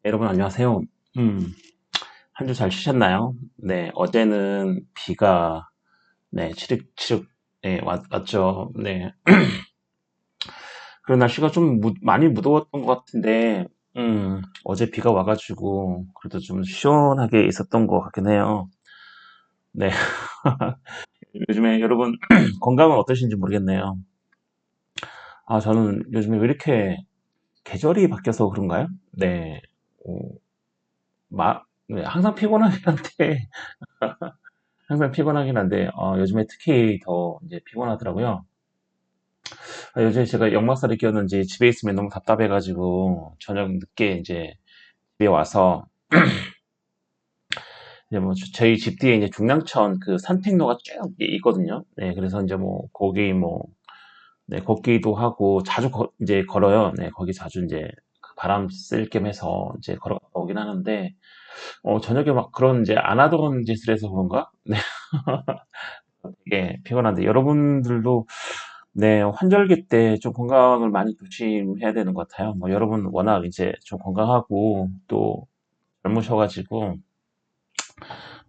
여러분 안녕하세요. 한 주 잘 쉬셨나요? 네, 어제는 비가 네, 치륵치륵 왔죠. 네. 그런 날씨가 좀 많이 무더웠던 것 같은데 어제 비가 와가지고 그래도 좀 시원하게 있었던 것 같긴 해요. 네. 요즘에 여러분 건강은 어떠신지 모르겠네요. 아, 저는 요즘에 왜 이렇게 계절이 바뀌어서 그런가요? 네. 어, 네, 항상 피곤하긴 한데, 요즘에 특히 더 이제 피곤하더라고요. 요즘에 제가 역마살이 끼었는지 집에 있으면 너무 답답해가지고, 저녁 늦게 이제 집에 와서, 이제 뭐, 저희 집 뒤에 이제 중랑천 그 산책로가 쭉 있거든요. 네, 그래서 이제 뭐, 거기 뭐, 네, 걷기도 하고, 자주 이제 걸어요. 네, 거기 자주 이제 그 바람 쐴 겸 해서 이제 걸어 오긴 하는데, 저녁에 막 그런 이제 안 하던 짓을 해서 그런가? 네, 되게 피곤한데, 여러분들도 네, 환절기 때 좀 건강을 많이 조심해야 되는 것 같아요. 뭐 여러분 워낙 이제 좀 건강하고 또 젊으셔가지고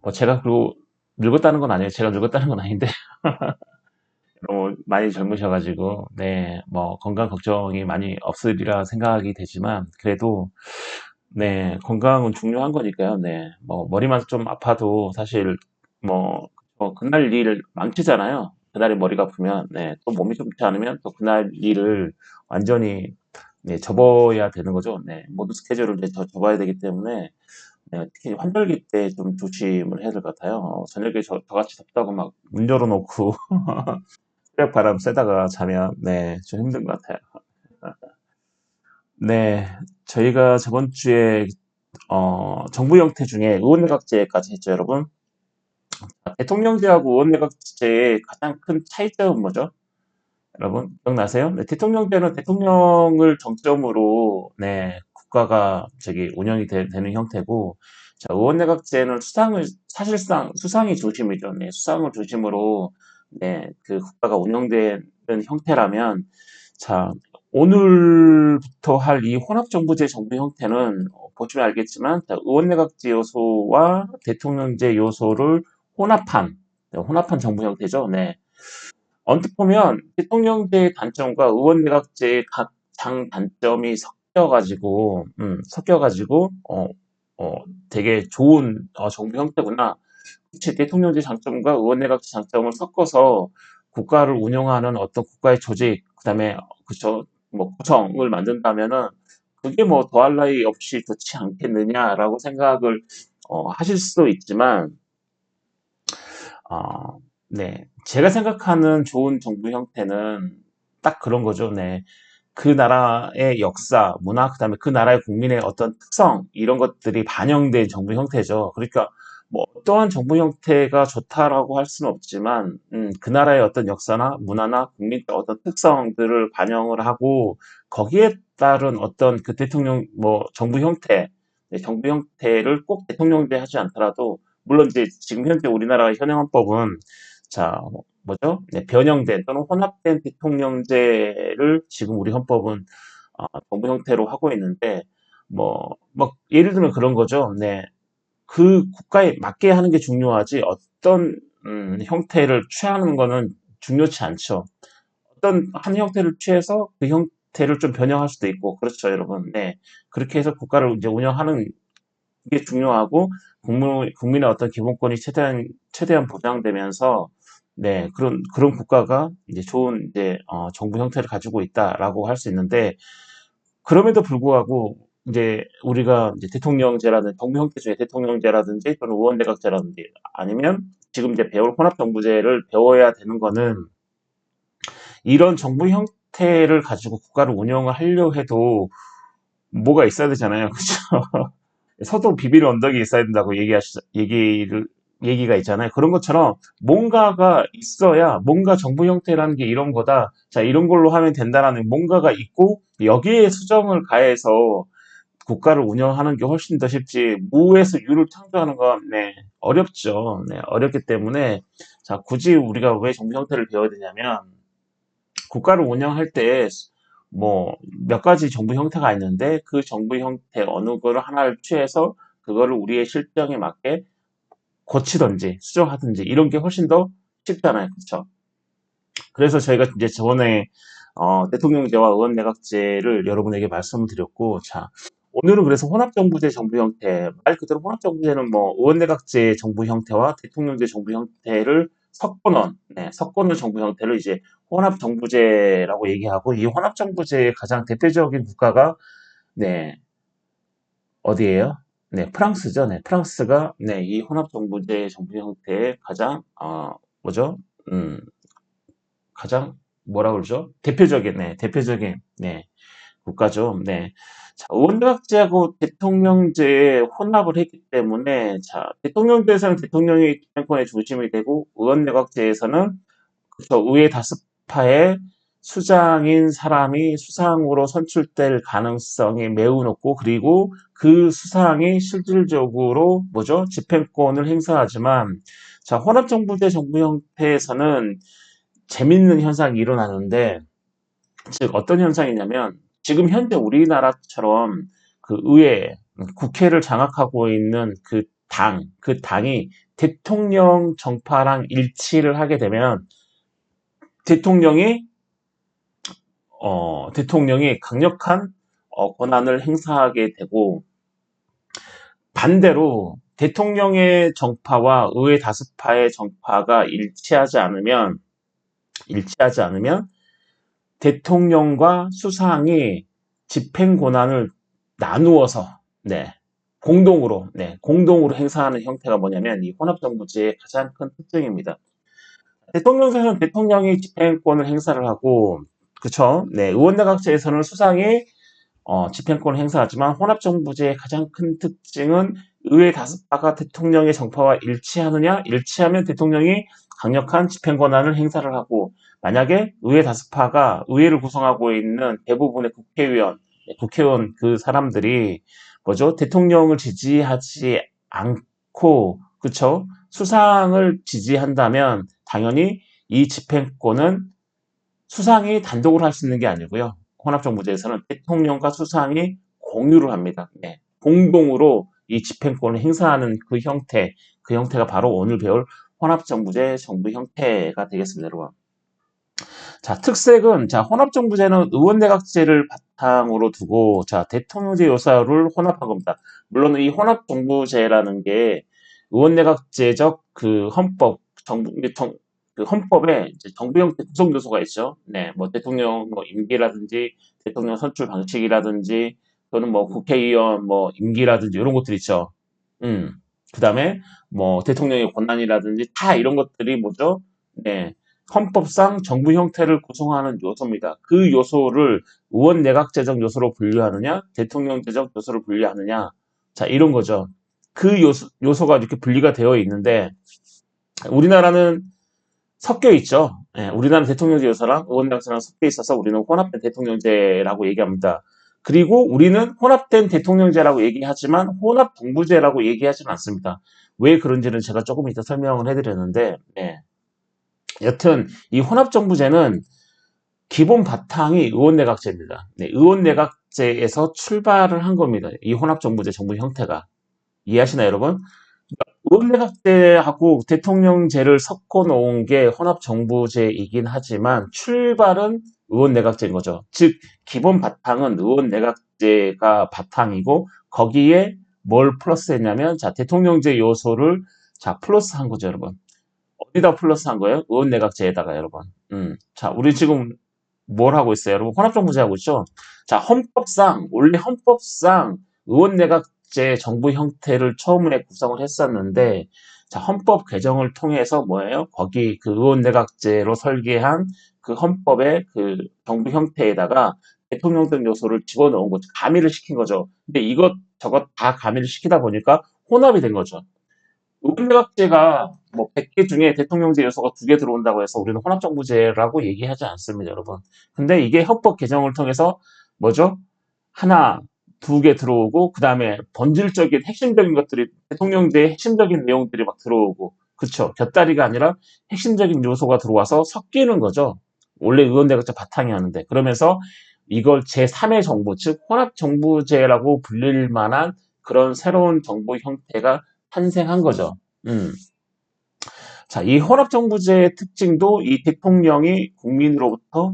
뭐 제가 그리고 늙었다는 건 아니에요. 제가 늙었다는 건 아닌데 너무 많이 젊으셔가지고 네, 뭐 건강 걱정이 많이 없으리라 생각이 되지만 그래도 네, 건강은 중요한 거니까요. 네, 뭐 머리만 좀 아파도 사실 뭐 그날 일 망치잖아요. 그날에 머리가 아프면 네, 또 몸이 좋지 않으면 또 그날 일을 완전히 네, 접어야 되는 거죠. 네, 모든 스케줄을 이제 접어야 되기 때문에 네, 특히 환절기 때 좀 조심을 해야 될 것 같아요. 저녁에 저같이 덥다고 막 문 열어놓고 새벽 바람 쐬다가 자면 네, 좀 힘든 것 같아요. 네, 저희가 저번 주에 정부 형태 중에 의원내각제까지 했죠, 여러분. 대통령제하고 의원내각제의 가장 큰 차이점은 뭐죠? 여러분, 기억나세요? 네, 대통령제는 대통령을 정점으로, 네, 국가가 운영이 되는 형태고, 자, 의원내각제는 사실상 수상이 중심이죠. 네, 수상을 중심으로, 네, 그 국가가 운영되는 형태라면, 자, 오늘부터 할 이 혼합정부제 정부 형태는 보시면 알겠지만, 자, 의원내각제 요소와 대통령제 요소를 혼합한 정부 형태죠. 네. 언뜻 보면 대통령제의 단점과 의원내각제의 각 장 단점이 섞여가지고, 되게 좋은 정부 형태구나. 그치, 대통령제 장점과 의원내각제 장점을 섞어서 국가를 운영하는 어떤 국가의 조직, 그다음에 그쵸, 뭐 구청을 만든다면은 그게 뭐 더할 나위 없이 좋지 않겠느냐라고 생각을 하실 수도 있지만, 어, 네, 제가 생각하는 좋은 정부 형태는 딱 그런 거죠. 네, 그 나라의 역사, 문화, 그다음에 그 나라의 국민의 어떤 특성 이런 것들이 반영된 정부 형태죠. 그러니까 뭐 어떠한 정부 형태가 좋다라고 할 수는 없지만 그 나라의 어떤 역사나 문화나 국민의 어떤 특성들을 반영을 하고 거기에 따른 어떤 그 대통령 뭐 정부 형태, 네, 정부 형태를 꼭 대통령제 하지 않더라도 물론 이제 지금 현재 우리나라 현행헌법은 자 뭐죠? 네, 변형된 또는 혼합된 대통령제를 지금 우리 헌법은 정부 형태로 하고 있는데 뭐 예를 들면 그런 거죠. 네, 그 국가에 맞게 하는 게 중요하지 어떤 형태를 취하는 거는 중요치 않죠. 어떤 한 형태를 취해서 그 형태를 좀 변형할 수도 있고 그렇죠, 여러분. 네, 그렇게 해서 국가를 이제 운영하는 게 중요하고 국민의 어떤 기본권이 최대한 보장되면서 네, 그런 국가가 이제 좋은 이제 정부 형태를 가지고 있다라고 할 수 있는데 그럼에도 불구하고 이제 우리가 이제 대통령제라든지 정부 형태 중에 대통령제라든지 또는 의원내각제라든지 아니면 지금 이제 배울 혼합정부제를 배워야 되는 거는 이런 정부 형태를 가지고 국가를 운영을 하려 해도 뭐가 있어야 되잖아요. 그죠? 서도 비빌 언덕이 있어야 된다고 얘기가 있잖아요. 그런 것처럼 뭔가가 있어야 뭔가 정부 형태라는 게 이런 거다. 자, 이런 걸로 하면 된다라는 뭔가가 있고 여기에 수정을 가해서 국가를 운영하는 게 훨씬 더 쉽지. 무에서 유를 창조하는 건 네, 어렵죠. 네, 어렵기 때문에 자, 굳이 우리가 왜 정부 형태를 배워야 되냐면 국가를 운영할 때 뭐 몇 가지 정부 형태가 있는데 그 정부 형태 어느 거를 하나를 취해서 그거를 우리의 실정에 맞게 고치든지 수정하든지 이런 게 훨씬 더 쉽잖아요. 그렇죠? 그래서 저희가 이제 저번에 대통령제와 의원내각제를 여러분에게 말씀을 드렸고, 자, 오늘은 그래서 혼합정부제 정부 형태, 말 그대로 혼합정부제는 뭐 의원내각제 정부 형태와 대통령제 정부 형태를 섞어놓은, 네, 섞어놓은 정부 형태를 이제 혼합정부제라고 얘기하고, 이 혼합정부제의 가장 대표적인 국가가, 네, 어디예요? 네, 프랑스죠. 네, 프랑스가, 네, 이 혼합정부제 정부 형태의 가장, 뭐죠? 음, 가장 뭐라 그러죠? 대표적인, 네, 대표적인, 네, 국가죠. 네. 자, 의원내각제하고 대통령제에 혼합을 했기 때문에, 자, 대통령제에서는 대통령이 기본권의 중심이 되고, 의원내각제에서는 그쵸, 의회 다수파의 수장인 사람이 수상으로 선출될 가능성이 매우 높고, 그리고 그 수상이 실질적으로 뭐죠? 집행권을 행사하지만, 자, 혼합정부제 정부 형태에서는 재밌는 현상이 일어나는데, 즉 어떤 현상이냐면 지금 현재 우리나라처럼 그 의회, 국회를 장악하고 있는 그 당이 대통령 정파랑 일치를 하게 되면 대통령이 대통령이 강력한 권한을 행사하게 되고, 반대로 대통령의 정파와 의회 다수파의 정파가 일치하지 않으면 대통령과 수상이 집행 권한을 나누어서, 네, 공동으로 행사하는 형태가 뭐냐면 이 혼합정부제의 가장 큰 특징입니다. 대통령제에서는 대통령이 집행권을 행사를 하고, 그쵸? 네, 의원내각제에서는 수상이 집행권을 행사하지만 혼합정부제의 가장 큰 특징은 의회 다수파가 대통령의 정파와 일치하느냐, 일치하면 대통령이 강력한 집행권한을 행사를 하고, 만약에 의회 다수파가 의회를 구성하고 있는 대부분의 국회의원 그 사람들이 뭐죠? 대통령을 지지하지 않고, 그쵸? 수상을 지지한다면 당연히 이 집행권은 수상이 단독으로 할 수 있는 게 아니고요. 혼합정부제에서는 대통령과 수상이 공유를 합니다. 네. 공동으로 이 집행권을 행사하는 그 형태가 바로 오늘 배울 혼합정부제 정부 형태가 되겠습니다, 여러분. 자, 특색은, 자, 혼합정부제는 의원내각제를 바탕으로 두고, 자, 대통령제 요소를 혼합한 겁니다. 물론 이 혼합정부제라는 게 의원내각제적 그 그 헌법에 이제 정부 형태 구성 요소가 있죠. 네, 뭐 대통령 뭐 임기라든지 대통령 선출 방식이라든지 또는 뭐 국회의원 뭐 임기라든지 이런 것들 있죠. 음. 그다음에 뭐 대통령의 권한이라든지 다 이런 것들이 뭐죠? 네. 헌법상 정부 형태를 구성하는 요소입니다. 그 요소를 의원 내각제적 요소로 분류하느냐, 대통령제적 요소로 분류하느냐, 자 이런 거죠. 그 요소가 이렇게 분리가 되어 있는데 우리나라는 섞여 있죠. 예, 우리나라 대통령제 요소랑 의원당제랑 섞여 있어서 우리는 혼합된 대통령제라고 얘기합니다. 그리고 우리는 혼합된 대통령제라고 얘기하지만 혼합 정부제라고 얘기하지는 않습니다. 왜 그런지는 제가 조금 이따 설명을 해드렸는데, 예. 여튼 이 혼합 정부제는 기본 바탕이 의원내각제입니다. 네, 의원내각제에서 출발을 한 겁니다. 이 혼합 정부제 정부 형태가 이해하시나요, 여러분? 의원내각제하고 대통령제를 섞어 놓은 게 혼합정부제이긴 하지만 출발은 의원내각제인 거죠. 즉 기본 바탕은 의원내각제가 바탕이고 거기에 뭘 플러스했냐면 자 대통령제 요소를 자 플러스한 거죠, 여러분. 어디다 플러스한 거예요? 의원내각제에다가 여러분. 자 우리 지금 뭘 하고 있어요, 여러분? 혼합정부제 하고 있죠. 자 원래 헌법상 의원내각제 정부 형태를 처음에 구성을 했었는데, 자, 헌법 개정을 통해서 뭐예요? 거기 그 의원내각제로 설계한 그 헌법의 그 정부 형태에다가 대통령 등 요소를 집어넣은 거죠. 가미를 시킨 거죠. 근데 저것 다 가미를 시키다 보니까 혼합이 된 거죠. 의원내각제가 뭐 100개 중에 대통령제 요소가 2개 들어온다고 해서 우리는 혼합정부제라고 얘기하지 않습니다, 여러분. 근데 이게 헌법 개정을 통해서 뭐죠? 하나, 2개 들어오고, 그 다음에 본질적인 핵심적인 것들이, 대통령제의 핵심적인 내용들이 막 들어오고, 그쵸. 곁다리가 아니라 핵심적인 요소가 들어와서 섞이는 거죠. 원래 의원내각제 바탕이었는데. 그러면서 이걸 제3의 정부, 즉 혼합정부제라고 불릴 만한 그런 새로운 정부 형태가 탄생한 거죠. 자, 이 혼합정부제의 특징도 이 대통령이 국민으로부터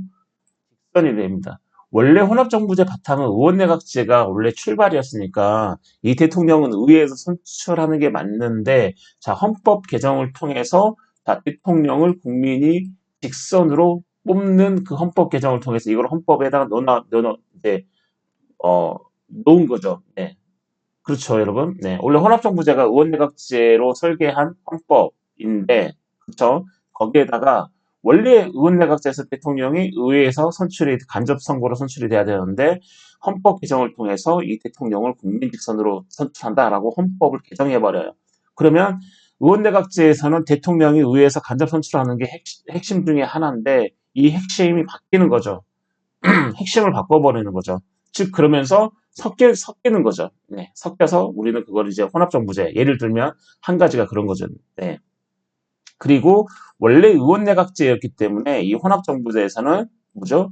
직선이 됩니다. 원래 혼합정부제 바탕은 의원내각제가 원래 출발이었으니까 이 대통령은 의회에서 선출하는 게 맞는데, 자, 헌법 개정을 통해서 자, 대통령을 국민이 직선으로 뽑는 그 헌법 개정을 통해서 이걸 헌법에다가 이제 어 놓은 거죠. 네. 그렇죠, 여러분. 네. 원래 혼합정부제가 의원내각제로 설계한 헌법인데, 그렇죠. 거기에다가 원래 의원내각제에서 대통령이 의회에서 선출이 간접 선거로 선출이 돼야 되는데 헌법 개정을 통해서 이 대통령을 국민 직선으로 선출한다라고 헌법을 개정해 버려요. 그러면 의원내각제에서는 대통령이 의회에서 간접 선출하는 게 핵심 중에 하나인데 이 핵심이 바뀌는 거죠. 핵심을 바꿔버리는 거죠. 즉 그러면서 섞이는 거죠. 네, 섞여서 우리는 그걸 이제 혼합정부제. 예를 들면 한 가지가 그런 거죠. 네. 그리고 원래 의원내각제였기 때문에 이 혼합정부제에서는 뭐죠?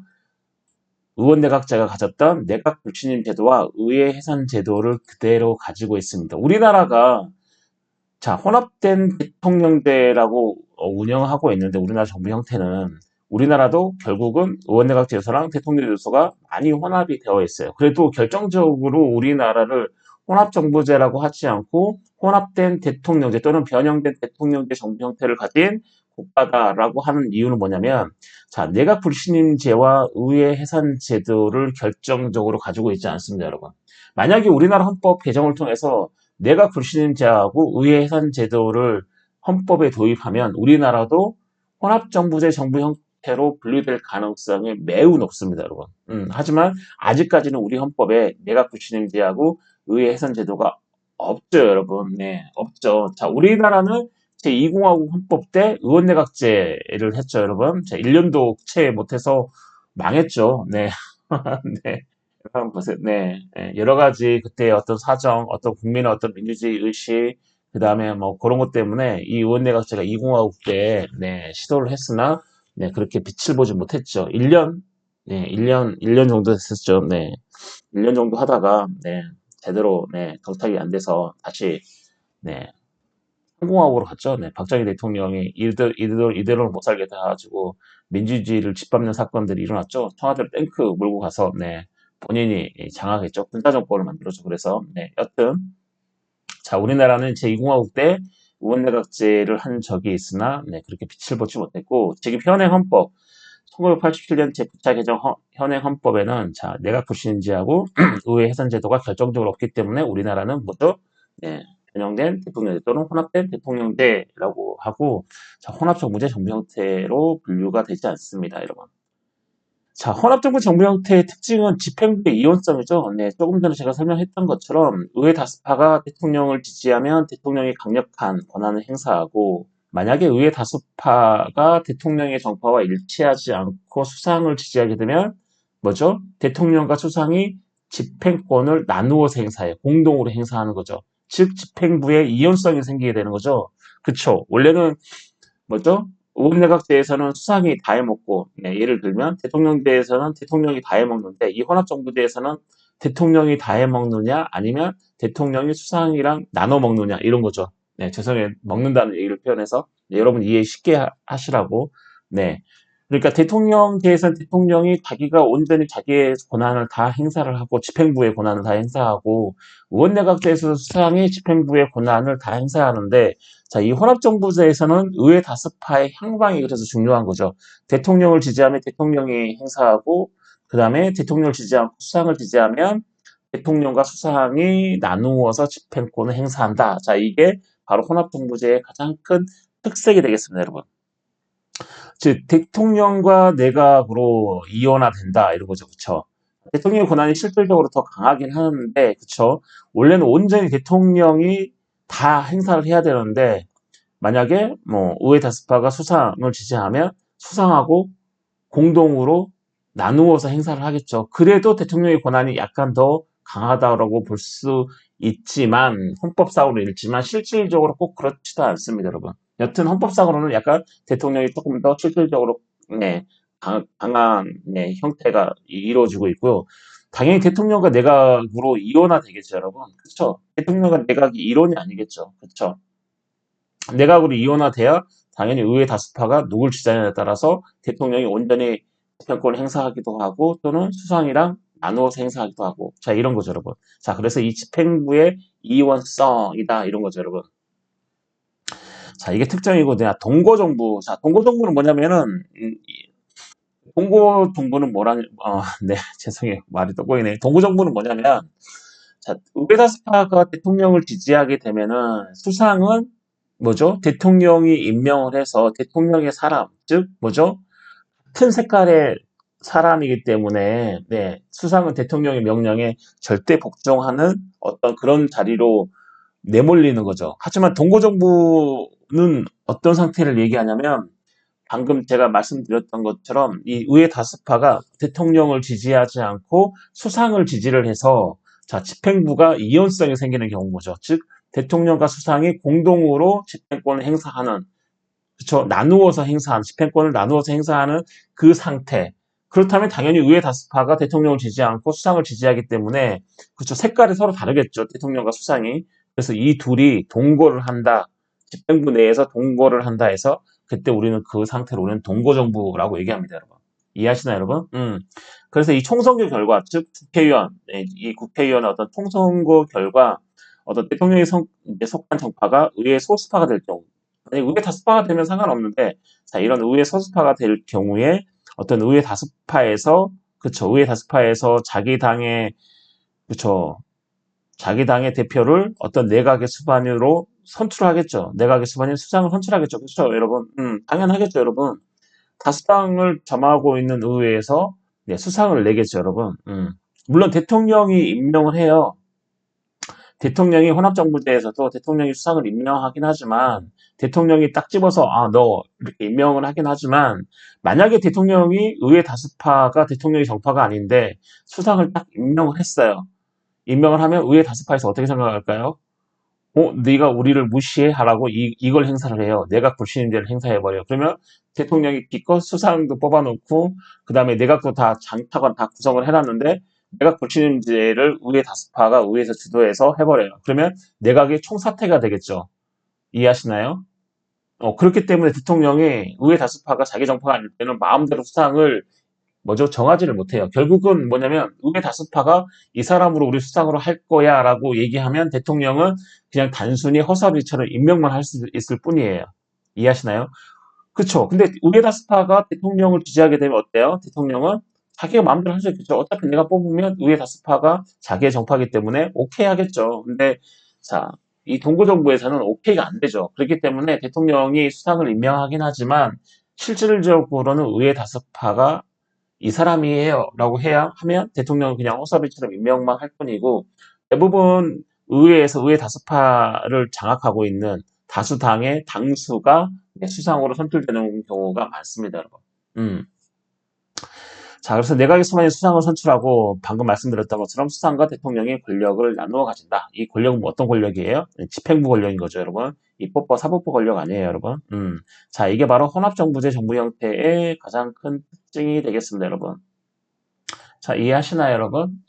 의원내각제가 가졌던 내각 불신임 제도와 의회 해산 제도를 그대로 가지고 있습니다. 우리나라가 자, 혼합된 대통령제라고 운영하고 있는데 우리나라 정부 형태는 우리나라도 결국은 의원내각제도서랑 대통령제도서가 많이 혼합이 되어 있어요. 그래도 결정적으로 우리나라를 혼합정부제라고 하지 않고 혼합된 대통령제 또는 변형된 대통령제 정부 형태를 가진 국가다라고 하는 이유는 뭐냐면, 자, 내각 불신임제와 의회 해산 제도를 결정적으로 가지고 있지 않습니다, 여러분. 만약에 우리나라 헌법 개정을 통해서 내각 불신임제하고 의회 해산 제도를 헌법에 도입하면 우리나라도 혼합정부제 정부 형태로 분류될 가능성이 매우 높습니다, 여러분. 하지만 아직까지는 우리 헌법에 내각 불신임제하고 의회 해산 제도가 없죠, 여러분. 네, 없죠. 자, 우리나라는 제2공화국 헌법 때 의원내각제를 했죠, 여러분. 자, 1년도 채 못해서 망했죠. 네. 네. 한번 보세요. 네. 네. 여러 가지 그때 어떤 사정, 어떤 국민의 어떤 민주주의 의식, 그 다음에 뭐 그런 것 때문에 이 의원내각제가 2공화국 때 네, 시도를 했으나 네, 그렇게 빛을 보지 못했죠. 1년, 네, 1년 정도 됐었죠. 네. 1년 정도 하다가 네, 제대로 네, 정착이 안 돼서 다시 네, 항공학으로 갔죠. 네, 박정희 대통령이 이대로는 못 살겠다 해가지고 민주주의를 짓밟는 사건들이 일어났죠. 청와대로 탱크 몰고 가서 네, 본인이 장악했죠. 군사정권을 만들었죠. 그래서 네, 여튼 자, 우리나라는 제2공화국 때 의원내각제를 한 적이 있으나 네, 그렇게 빛을 보지 못했고 지금 현행 헌법 1987년 제9차 개정 현행 헌법에는 자, 내각 불신임제하고 의회 해산 제도가 결정적으로 없기 때문에 우리나라는 뭐죠? 네, 변형된 대통령제 또는 혼합된 대통령제라고 하고 자, 혼합정부제 정부 형태로 분류가 되지 않습니다, 여러분. 자, 혼합정부 정부 형태의 특징은 집행부의 이원성이죠. 네, 조금 전에 제가 설명했던 것처럼 의회 다수파가 대통령을 지지하면 대통령이 강력한 권한을 행사하고 만약에 의회 다수파가 대통령의 정파와 일치하지 않고 수상을 지지하게 되면 뭐죠? 대통령과 수상이 집행권을 나누어서 행사해요. 공동으로 행사하는 거죠. 즉 집행부의 이원성이 생기게 되는 거죠. 그쵸? 원래는 뭐죠? 의원내각제에서는 수상이 다 해먹고, 네, 예를 들면 대통령제에서는 대통령이 다 해먹는데 이 혼합정부제에서는 대통령이 다 해먹느냐 아니면 대통령이 수상이랑 나눠 먹느냐 이런 거죠. 네, 죄송해요. 먹는다는 얘기를 표현해서 네, 여러분 이해 쉽게 하시라고. 네. 그러니까 대통령제에서는 대통령이 자기가 온전히 자기의 권한을 다 행사를 하고 집행부의 권한을 다 행사하고 의원내각제에서 수상이 집행부의 권한을 다 행사하는데 자, 이 혼합정부제에서는 의회 다수파의 향방이 그래서 중요한 거죠. 대통령을 지지하면 대통령이 행사하고, 그 다음에 대통령을 지지하고 수상을 지지하면 대통령과 수상이 나누어서 집행권을 행사한다. 자, 이게 바로 혼합정부제의 가장 큰 특색이 되겠습니다, 여러분. 즉, 대통령과 내각으로 이원화된다. 이런 거죠. 그쵸? 대통령의 권한이 실질적으로 더 강하긴 하는데, 그쵸? 원래는 온전히 대통령이 다 행사를 해야 되는데, 만약에 뭐 의회 다수파가 수상을 지지하면 수상하고 공동으로 나누어서 행사를 하겠죠. 그래도 대통령의 권한이 약간 더 강하다고 볼 수 있지만 헌법상으로 있지만 실질적으로 꼭 그렇지도 않습니다, 여러분. 여튼 헌법상으로는 약간 대통령이 조금 더 실질적으로 네, 강한 네, 형태가 이루어지고 있고요. 당연히 대통령과 내각으로 이원화되겠죠, 여러분. 그렇죠? 대통령과 내각이 이론이 아니겠죠. 그렇죠? 내각으로 이원화돼야 당연히 의회 다수파가 누굴 지지하느냐에 따라서 대통령이 온전히 집행권을 행사하기도 하고 또는 수상이랑 나누어서 행사하기도 하고 자 이런 거죠 여러분. 자 그래서 이 집행부의 이원성이다 이런 거죠 여러분. 자 이게 특징이고 내가 동거정부. 자 동거정부는 뭐냐면은 동거정부는 뭐라냐 네 죄송해요 말이 또 꼬이네. 동거정부는 뭐냐면 자, 의회 다수파가 대통령을 지지하게 되면은 수상은 뭐죠? 대통령이 임명을 해서 대통령의 사람, 즉 뭐죠? 같은 색깔의 사람이기 때문에 네, 수상은 대통령의 명령에 절대 복종하는 어떤 그런 자리로 내몰리는 거죠. 하지만 동고정부는 어떤 상태를 얘기하냐면 방금 제가 말씀드렸던 것처럼 이 의회 다수파가 대통령을 지지하지 않고 수상을 지지를 해서 자 집행부가 이원성이 생기는 경우인 거죠. 즉 대통령과 수상이 공동으로 집행권을 행사하는 그렇죠. 나누어서 행사하는 집행권을 나누어서 행사하는 그 상태. 그렇다면 당연히 의회 다수파가 대통령을 지지 않고 수상을 지지하기 때문에 그렇죠. 색깔이 서로 다르겠죠. 대통령과 수상이. 그래서 이 둘이 동거를 한다. 집행부 내에서 동거를 한다 해서 그때 우리는 그 상태로 우리는 동거정부라고 얘기합니다, 여러분. 이해하시나요, 여러분? 그래서 이 총선거 결과, 즉 국회의원, 이 국회의원의 어떤 총선거 결과 어떤 대통령이 이제 속한 정파가 의회 소수파가 될 경우, 아니, 의회 다수파가 되면 상관없는데, 자, 이런 의회 소수파가 될 경우에 어떤 의회 다수파에서, 그쵸, 의회 다수파에서 자기 당의, 그쵸, 자기 당의 대표를 어떤 내각의 수반으로 선출하겠죠. 내각의 수반인 수장을 선출하겠죠. 그렇죠, 여러분? 당연하겠죠, 여러분. 다수당을 점하고 있는 의회에서 네, 수상을 내겠죠, 여러분. 물론 대통령이 임명을 해요. 대통령이 혼합정부제에서도 대통령이 수상을 임명하긴 하지만 대통령이 딱 집어서 너 이렇게 임명을 하긴 하지만 만약에 대통령이 의회 다수파가 대통령의 정파가 아닌데 수상을 딱 임명을 했어요. 임명을 하면 의회 다수파에서 어떻게 생각할까요? 네가 우리를 무시해? 하라고 이걸 행사를 해요. 내각 불신임제를 행사해버려. 그러면 대통령이 기껏 수상도 뽑아놓고, 그 다음에 내각도 다 장차관 다 구성을 해놨는데, 내각 불신임제를 의회 다수파가 의회에서 주도해서 해버려요. 그러면 내각이 총사퇴가 되겠죠. 이해하시나요? 그렇기 때문에 대통령이 의회 다수파가 자기 정파가 아닐 때는 마음대로 수상을 뭐죠? 정하지를 못해요. 결국은 뭐냐면 의회 다수파가 이 사람으로 우리 수상으로 할 거야라고 얘기하면 대통령은 그냥 단순히 허사비처럼 임명만 할 수 있을 뿐이에요. 이해하시나요? 그렇죠. 근데 의회 다수파가 대통령을 지지하게 되면 어때요? 대통령은 자기가 마음대로 할 수 있겠죠. 어차피 내가 뽑으면 의회 다수파가 자기의 정파기 때문에 오케이 하겠죠. 근데 자, 이 동구정부에서는 오케이가 안 되죠. 그렇기 때문에 대통령이 수상을 임명하긴 하지만 실질적으로는 의회 다수파가 이 사람이에요 라고 해야 하면 대통령은 그냥 허서비처럼 임명만 할 뿐이고 대부분 의회에서 의회 다수파를 장악하고 있는 다수당의 당수가 수상으로 선출되는 경우가 많습니다, 여러분. 자, 그래서 내각의 수반인 수상을 선출하고 방금 말씀드렸던 것처럼 수상과 대통령의 권력을 나누어 가진다. 이 권력은 뭐 어떤 권력이에요? 집행부 권력인 거죠, 여러분. 입법부, 사법부 권력 아니에요, 여러분. 자, 이게 바로 혼합정부제 정부 형태의 가장 큰 특징이 되겠습니다, 여러분. 자, 이해하시나요, 여러분?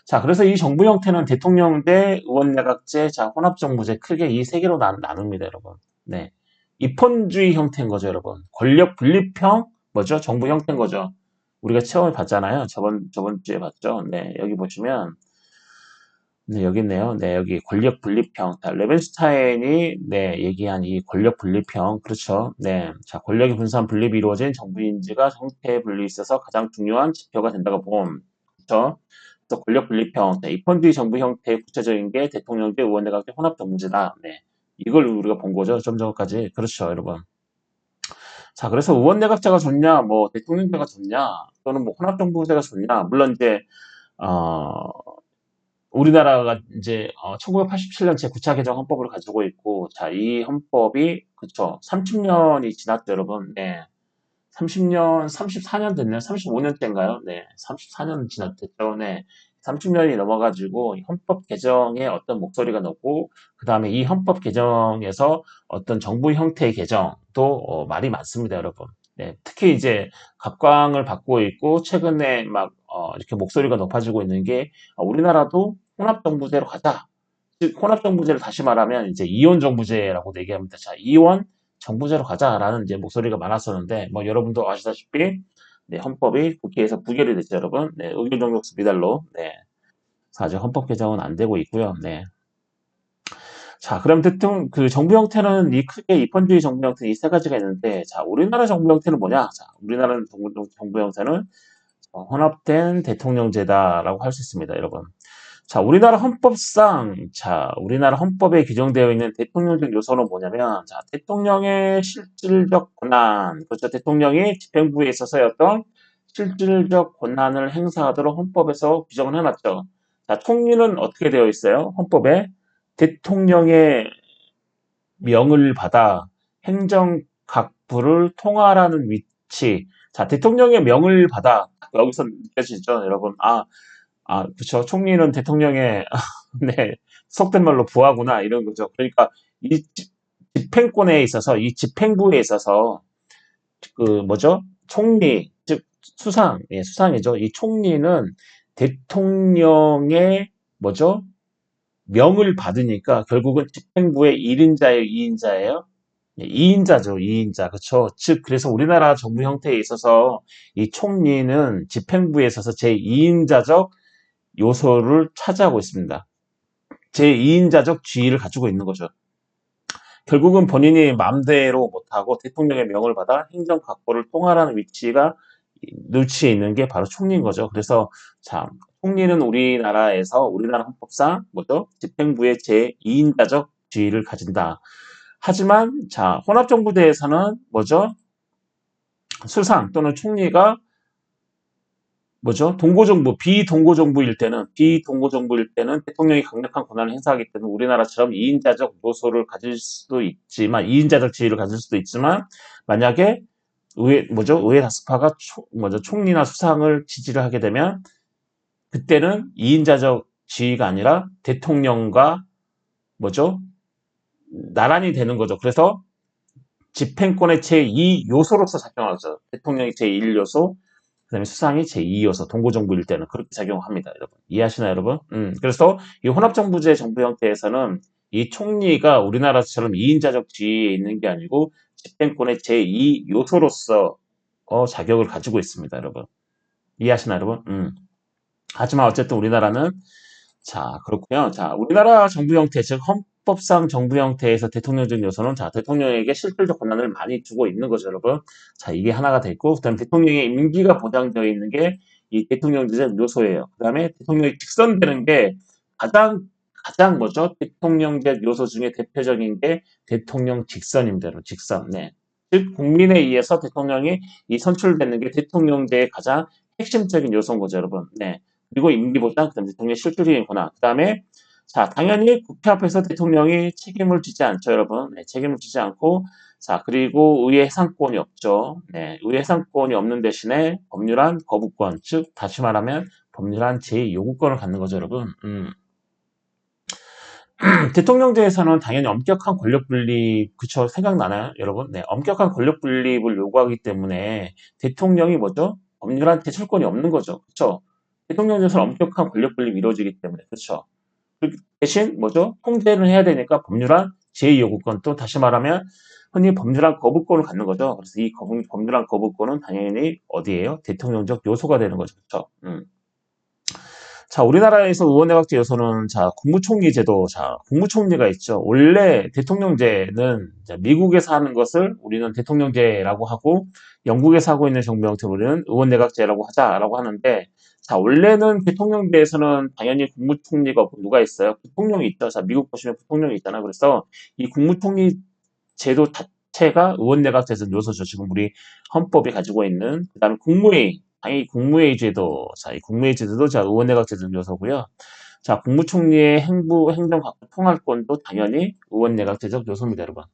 자, 그래서 이 정부 형태는 대통령 대 의원 내각제, 자, 혼합정부제 크게 이 세 개로 나눕니다, 여러분. 네. 입헌주의 형태인 거죠, 여러분. 권력 분립형, 뭐죠? 정부 형태인 거죠. 우리가 체험을 봤잖아요. 저번 주에 봤죠. 네, 여기 보시면, 네, 여기 있네요. 네, 여기 권력 분립형. 자, 레벤슈타인이, 네, 얘기한 이 권력 분립형. 그렇죠. 네. 자, 권력의 분산 분립이 이루어진 정부인지가 형태의 분리에 있어서 가장 중요한 지표가 된다고 봄. 그렇죠. 또 권력 분립형. 네, 입헌주의 정부 형태의 구체적인 게 대통령제 의원내각제 혼합정부제다. 네. 이걸 우리가 본 거죠. 좀 전까지. 그렇죠, 여러분. 자, 그래서 의원 내각제가 좋냐, 뭐 대통령제가 좋냐, 또는 뭐 혼합정부제가 좋냐. 물론 이제 우리나라가 이제 1987년 제9차 개정 헌법을 가지고 있고, 자, 이 헌법이 그쵸 30년이 지났죠, 여러분. 네, 30년, 34년 됐네요. 35년째인가요? 네, 34년 지났죠. 네, 30년이 넘어가지고 헌법 개정에 어떤 목소리가 높고, 그 다음에 이 헌법 개정에서 어떤 정부 형태의 개정도 말이 많습니다, 여러분. 네, 특히 이제 각광을 받고 있고 최근에 막 이렇게 목소리가 높아지고 있는 게 우리나라도 혼합정부제로 가자. 즉 혼합정부제를 다시 말하면 이제 이원정부제라고 얘기합니다. 자, 이원 정부제로 가자라는 이제 목소리가 많았었는데 뭐 여러분도 아시다시피 네, 헌법이 국회에서 부결이 됐죠, 여러분. 네, 의결 정격수 미달로 네, 아직 헌법 개정은 안 되고 있고요. 네. 자, 그럼 대통령, 그 정부 형태는 이 크게 입헌주의 정부 형태는 이 세 가지가 있는데, 자, 우리나라 정부 형태는 뭐냐? 자, 우리나라 정부 형태는 혼합된 대통령제다라고 할 수 있습니다, 여러분. 자, 우리나라 헌법상, 자, 우리나라 헌법에 규정되어 있는 대통령적 요소는 뭐냐면, 자, 대통령의 실질적 권한, 그렇죠. 대통령이 집행부에 있어서의 어떤 실질적 권한을 행사하도록 헌법에서 규정을 해놨죠. 자, 총리는 어떻게 되어 있어요? 헌법에 대통령의 명을 받아 행정각부를 통할하는 위치. 자, 대통령의 명을 받아 여기서 느껴지죠, 여러분. 그쵸. 총리는 대통령의 네, 속된 말로 부하구나 이런 거죠. 그러니까 이 집행권에 있어서 이 집행부에 있어서 그 뭐죠? 총리 즉 수상, 예, 수상이죠. 이 총리는 대통령의 뭐죠? 명을 받으니까 결국은 집행부의 1인자예요, 2인자예요? 2인자죠, 2인자. 그쵸. 즉, 그래서 우리나라 정부 형태에 있어서 이 총리는 집행부에 있어서 제2인자적 요소를 차지하고 있습니다. 제2인자적 지위를 가지고 있는 거죠. 결국은 본인이 마음대로 못하고 대통령의 명을 받아 행정각부를 통할하는 위치에 있는 게 바로 총리인 거죠. 그래서 참 총리는 우리나라에서 우리나라 헌법상 뭐죠? 집행부의 제2인자적 지위를 가진다. 하지만 자 혼합정부제에서는 뭐죠? 수상 또는 총리가 뭐죠? 비동고정부일 때는 대통령이 강력한 권한을 행사하기 때문에 우리나라처럼 2인자적 요소를 가질 수도 있지만, 2인자적 지위를 가질 수도 있지만, 만약에 의회 다수파가 총리나 수상을 지지를 하게 되면, 그때는 2인자적 지위가 아니라 대통령과 뭐죠? 나란히 되는 거죠. 그래서 집행권의 제2 요소로서 작용하죠. 대통령이 제1 요소, 그다음에 수상이 제2요소, 동고정부일 때는 그렇게 작용합니다, 여러분. 이해하시나요, 여러분? 그래서 이 혼합정부제 정부 형태에서는 이 총리가 우리나라처럼 2인자적 지위에 있는 게 아니고 집행권의 제2요소로서 자격을 가지고 있습니다, 여러분. 이해하시나요, 여러분? 하지만 어쨌든 우리나라는 자, 그렇고요. 자, 우리나라 정부 형태, 즉 헌법상 정부 형태에서 대통령적 요소는 자, 대통령에게 실질적 권한을 많이 두고 있는 거죠, 여러분. 자, 이게 하나가 됐고, 그다음에 대통령의 임기가 보장되어 있는 게 이 대통령제적 요소예요. 그다음에 대통령이 직선되는 게 가장 뭐죠? 대통령제 요소 중에 대표적인 게 대통령 직선입니다, 여러분. 직선. 네. 즉 국민에 의해서 대통령이 이 선출되는 게 대통령제의 가장 핵심적인 요소인 거죠, 여러분. 네. 그리고 임기보장, 그다음에 대통령의 실질적인 권한. 그다음에 자, 당연히 국회 앞에서 대통령이 책임을 지지 않죠, 여러분. 네, 책임을 지지 않고 자, 그리고 의회 해상권이 없죠. 네, 의회 해상권이 없는 대신에 법률안 거부권, 즉 다시 말하면 법률안 제2요구권을 갖는 거죠, 여러분. 대통령제에서는 당연히 엄격한 권력 분립, 그쵸? 생각나나요, 여러분? 네, 엄격한 권력 분립을 요구하기 때문에 대통령이 뭐죠? 법률안 제출권이 없는 거죠. 그쵸? 대통령제에서는 엄격한 권력 분립이 이루어지기 때문에, 그쵸? 대신 뭐죠? 통제를 해야 되니까 법률안 제2요구권, 또 다시 말하면 흔히 법률안 거부권을 갖는 거죠. 그래서 이 법률안 거부권은 당연히 어디에요? 대통령적 요소가 되는 거죠. 그쵸? 자, 우리나라에서 의원내각제 요소는 자, 국무총리 제도, 자, 국무총리가 있죠. 원래 대통령제는 미국에서 하는 것을 우리는 대통령제라고 하고 영국에서 하고 있는 정부 형태 우리는 의원내각제라고 하자라고 하는데 자, 원래는 대통령제에서는 당연히 국무총리가 없고 누가 있어요? 부통령이 있죠. 자, 미국 보시면 부통령이 있잖아. 그래서 이 국무총리 제도 자체가 의원내각제적 요소죠. 지금 우리 헌법이 가지고 있는 그다음에 국무회의 당연히 국무회의 제도, 자, 이 국무회의 제도도 자, 의원내각 제도 요소고요. 자, 국무총리의 행정각부 통할권도 당연히 의원내각 제적 요소입니다, 여러분.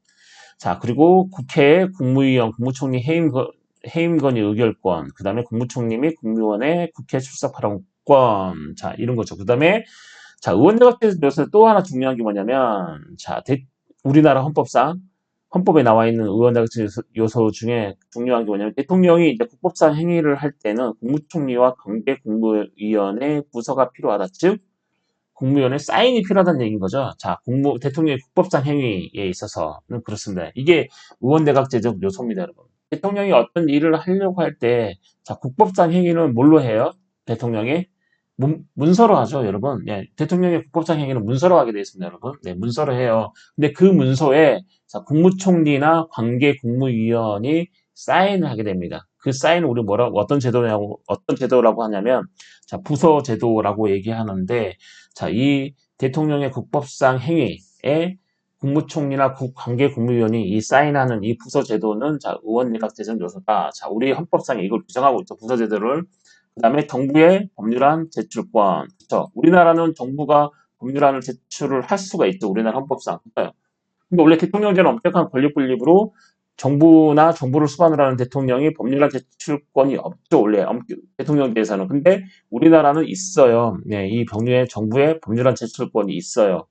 자, 그리고 국회 국무위원, 국무총리 해임건의 의결권, 그 다음에 국무총리 및 국무위원의 국회 출석 발언권, 자, 이런 거죠. 그 다음에, 자, 의원내각 제적 요소 또 하나 중요한 게 뭐냐면, 자, 우리나라 헌법상 헌법에 나와 있는 의원내각제 요소 중에 중요한 게 뭐냐면 대통령이 이제 국법상 행위를 할 때는 국무총리와 관계 국무위원회 부서가 필요하다. 즉 국무위원회 사인이 필요하다는 얘기인 거죠. 자, 대통령의 국법상 행위에 있어서는 그렇습니다. 이게 의원내각제적 요소입니다, 여러분. 대통령이 어떤 일을 하려고 할 때, 자, 국법상 행위는 뭘로 해요? 대통령이 문서로 하죠, 여러분. 예, 대통령의 국법상 행위는 문서로 하게 되어 있습니다, 여러분. 네, 문서로 해요. 근데 그 문서에 자, 국무총리나 관계 국무위원이 사인을 하게 됩니다. 그 사인을 우리 어떤 제도라고 하냐면, 자, 부서 제도라고 얘기하는데, 자, 이 대통령의 국법상 행위에 국무총리나 관계 국무위원이 이 사인하는 이 부서 제도는 자, 의원내각제적 요소다. 자, 우리 헌법상에 이걸 규정하고 있죠. 부서 제도를. 그 다음에 정부의 법률안 제출권. 그렇죠. 우리나라는 정부가 법률안을 제출을 할 수가 있죠. 우리나라 헌법상. 근데 원래 대통령제는 엄격한 권력 분립으로 정부나 정부를 수반을 하는 대통령이 법률안 제출권이 없죠. 원래 대통령제에서는. 근데 우리나라는 있어요. 네, 이 정부의 법률안 제출권이 있어요.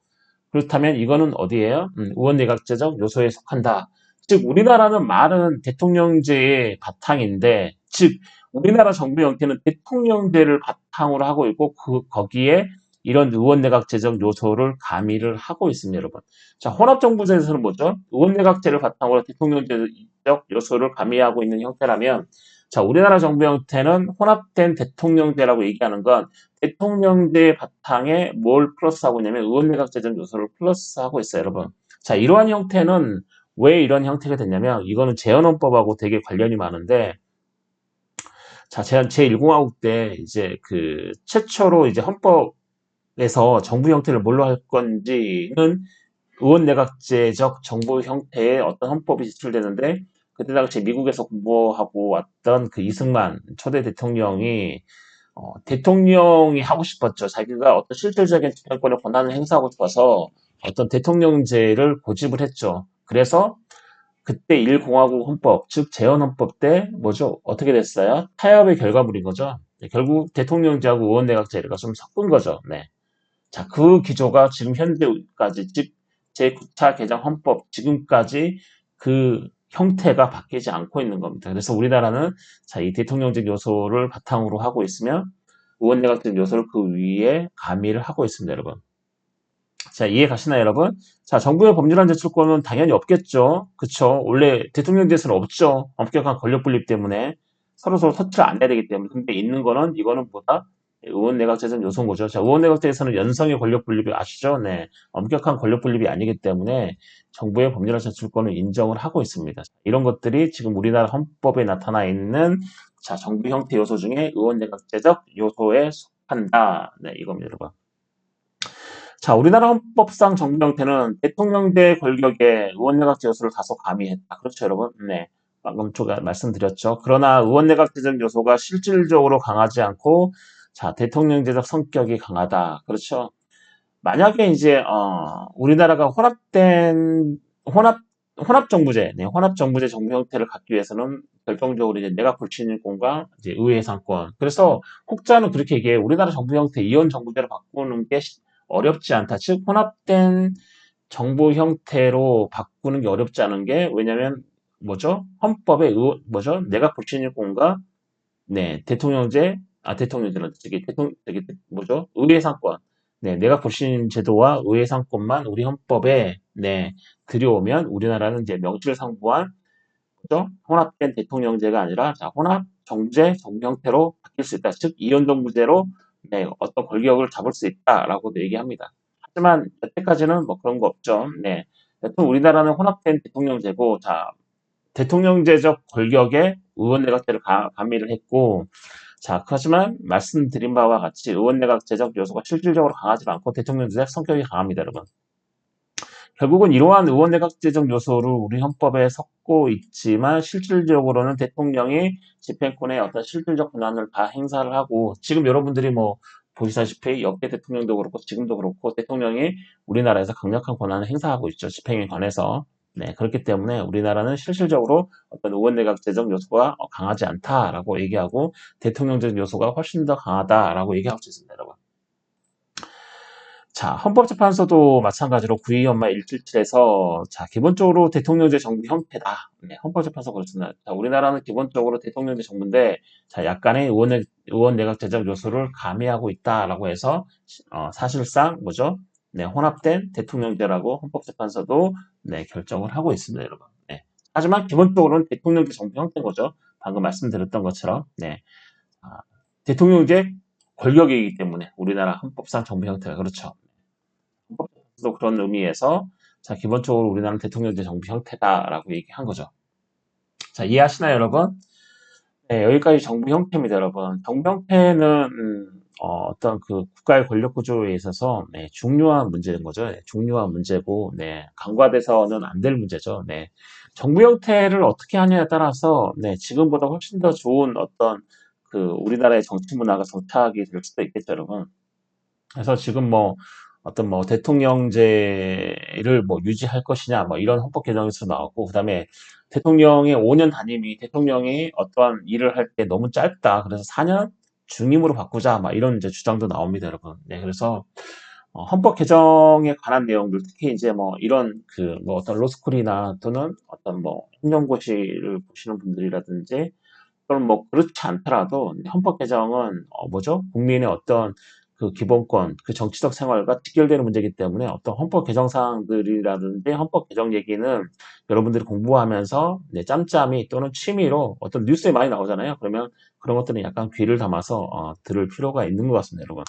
그렇다면 이거는 어디예요? 의원내각제적 요소에 속한다. 즉 우리나라는 말은 대통령제의 바탕인데, 즉 우리나라 정부 형태는 대통령제를 바탕으로 하고 있고 거기에 이런 의원내각제적 요소를 가미를 하고 있습니다, 여러분. 자, 혼합정부제에서는 뭐죠? 의원내각제를 바탕으로 대통령제적 요소를 가미하고 있는 형태라면, 자, 우리나라 정부 형태는 혼합된 대통령제라고 얘기하는 건 대통령제 바탕에 뭘 플러스하고 있냐면 의원내각제적 요소를 플러스하고 있어요, 여러분. 자, 이러한 형태는 왜 이런 형태가 됐냐면 이거는 재헌헌법하고 되게 관련이 많은데, 자, 제1공화국 때 이제 그 최초로 이제 헌법에서 정부 형태를 뭘로 할 건지는 의원내각제적 정부 형태의 어떤 헌법이 제출되는데, 그때 당시 미국에서 공부하고 왔던 그 이승만 초대 대통령이 대통령이 하고 싶었죠. 자기가 어떤 실질적인 집행권의 권한을 행사하고 싶어서 어떤 대통령제를 고집을 했죠. 그래서 그때 1공화국 헌법, 즉 재헌헌법 때 뭐죠? 어떻게 됐어요? 타협의 결과물인 거죠. 네, 결국 대통령제하고 의원내각제가 좀 섞은 거죠. 네. 자, 그 기조가 지금 현재까지, 즉 제9차 개정 헌법 지금까지 그 형태가 바뀌지 않고 있는 겁니다. 그래서 우리나라는 자, 이 대통령적 요소를 바탕으로 하고 있으며 의원내각적 요소를 그 위에 가미를 하고 있습니다, 여러분. 자, 이해 가시나요, 여러분? 자, 정부의 법률안 제출권은 당연히 없겠죠. 그쵸? 원래 대통령제에서는 없죠. 엄격한 권력 분립 때문에 서로서로 터치를 안 해야 되기 때문에. 근데 있는 거는 이거는 뭐다? 의원내각제적 요소인 거죠. 자, 의원내각제에서는 연성의 권력 분립이 아시죠? 네. 엄격한 권력 분립이 아니기 때문에 정부의 법률안 제출권을 인정을 하고 있습니다. 이런 것들이 지금 우리나라 헌법에 나타나 있는 자, 정부 형태 요소 중에 의원내각제적 요소에 속한다. 네, 이겁니다, 여러분. 자, 우리나라 헌법상 정부 형태는 대통령제 권력에 의원내각제 요소를 다소 가미했다. 그렇죠, 여러분? 네. 방금 제가 말씀드렸죠. 그러나 의원내각제적 요소가 실질적으로 강하지 않고, 자, 대통령제적 성격이 강하다. 그렇죠. 만약에 이제, 우리나라가 혼합정부제, 네, 혼합정부제 정부 형태를 갖기 위해서는 결정적으로 이제 내각 불신일권과 이제 의회 상권. 그래서 혹자는 그렇게 얘기해요. 우리나라 정부 형태 이원 정부제로 바꾸는 게 어렵지 않다. 즉, 혼합된 정부 형태로 바꾸는 게 어렵지 않은 게, 왜냐면, 뭐죠? 헌법에, 뭐죠? 내각 불신일권과, 네, 대통령제는, 뭐죠? 의회 상권. 네, 내각 불신 제도와 의회 상권만 우리 헌법에, 네, 들여오면 우리나라는 이제 명실상부한, 그죠? 혼합된 대통령제가 아니라, 자, 혼합 정부제 정부 형태로 바뀔 수 있다. 즉, 이원 정부제로, 네, 어떤 권력을 잡을 수 있다라고도 얘기합니다. 하지만 여태까지는 뭐 그런 거 없죠. 네. 여튼 우리나라는 혼합된 대통령제고, 자, 대통령제적 권력에 의원내각제를 가미를 했고, 자, 하지만 말씀드린 바와 같이 의원내각제적 요소가 실질적으로 강하지 않고 대통령제적 성격이 강합니다, 여러분. 결국은 이러한 의원내각제적 요소를 우리 헌법에 섞고 있지만 실질적으로는 대통령이 집행권의 어떤 실질적 권한을 다 행사를 하고, 지금 여러분들이 뭐 보시다시피 역대 대통령도 그렇고 지금도 그렇고 대통령이 우리나라에서 강력한 권한을 행사하고 있죠. 집행에 관해서. 네, 그렇기 때문에 우리나라는 실질적으로 어떤 의원내각제적 요소가 강하지 않다라고 얘기하고 대통령적 요소가 훨씬 더 강하다라고 얘기할 수 있습니다, 여러분. 자, 헌법재판소도 마찬가지로 9.25 177에서 자, 기본적으로 대통령제 정부 형태다. 네, 헌법재판소 그렇습니다. 자, 우리나라는 기본적으로 대통령제 정부인데 자, 약간의 의원 내각 제적 요소를 가미하고 있다라고 해서 사실상 뭐죠? 네, 혼합된 대통령제라고 헌법재판소도 네, 결정을 하고 있습니다, 여러분. 네. 하지만 기본적으로는 대통령제 정부 형태인 거죠. 방금 말씀드렸던 것처럼. 네. 아, 대통령제 권력이기 때문에 우리나라 헌법상 정부 형태가 그렇죠. 헌법도 그런 의미에서 자, 기본적으로 우리나라는 대통령제 정부 형태다라고 얘기한 거죠. 자, 이해하시나요, 여러분? 네, 여기까지 정부 형태입니다, 여러분. 정부 형태는 어떤 그 국가의 권력 구조에 있어서 네, 중요한 문제인 거죠. 네, 중요한 문제고, 네, 간과돼서는 안 될 문제죠. 네, 정부 형태를 어떻게 하냐에 따라서 네, 지금보다 훨씬 더 좋은 어떤 그 우리나라의 정치 문화가 정착이 될 수도 있겠죠, 여러분. 그래서 지금 뭐 어떤 뭐 대통령제를 뭐 유지할 것이냐 뭐 이런 헌법 개정에서 나왔고 그다음에 대통령의 5년 단임이 대통령이 어떠한 일을 할 때 너무 짧다. 그래서 4년 중임으로 바꾸자 막 이런 이제 주장도 나옵니다, 여러분. 네, 그래서 헌법 개정에 관한 내용들 특히 이제 뭐 이런 그 뭐 어떤 로스쿨이나 또는 어떤 뭐 행정고시를 보시는 분들이라든지 또는 뭐 그렇지 않더라도 헌법 개정은 뭐죠? 국민의 어떤 그 기본권, 그 정치적 생활과 직결되는 문제이기 때문에 어떤 헌법 개정 사항들이라든지 헌법 개정 얘기는 여러분들이 공부하면서 네, 짬짬이 또는 취미로 어떤 뉴스에 많이 나오잖아요. 그러면 그런 것들은 약간 귀를 담아서 들을 필요가 있는 것 같습니다, 여러분.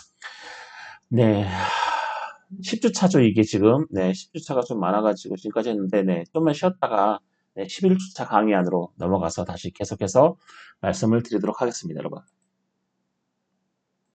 네. 10주 차죠, 이게 지금. 네, 10주 차가 좀 많아가지고 지금까지 했는데, 네, 좀만 쉬었다가, 네, 11주 차 강의 안으로 넘어가서 다시 계속해서 말씀을 드리도록 하겠습니다, 여러분.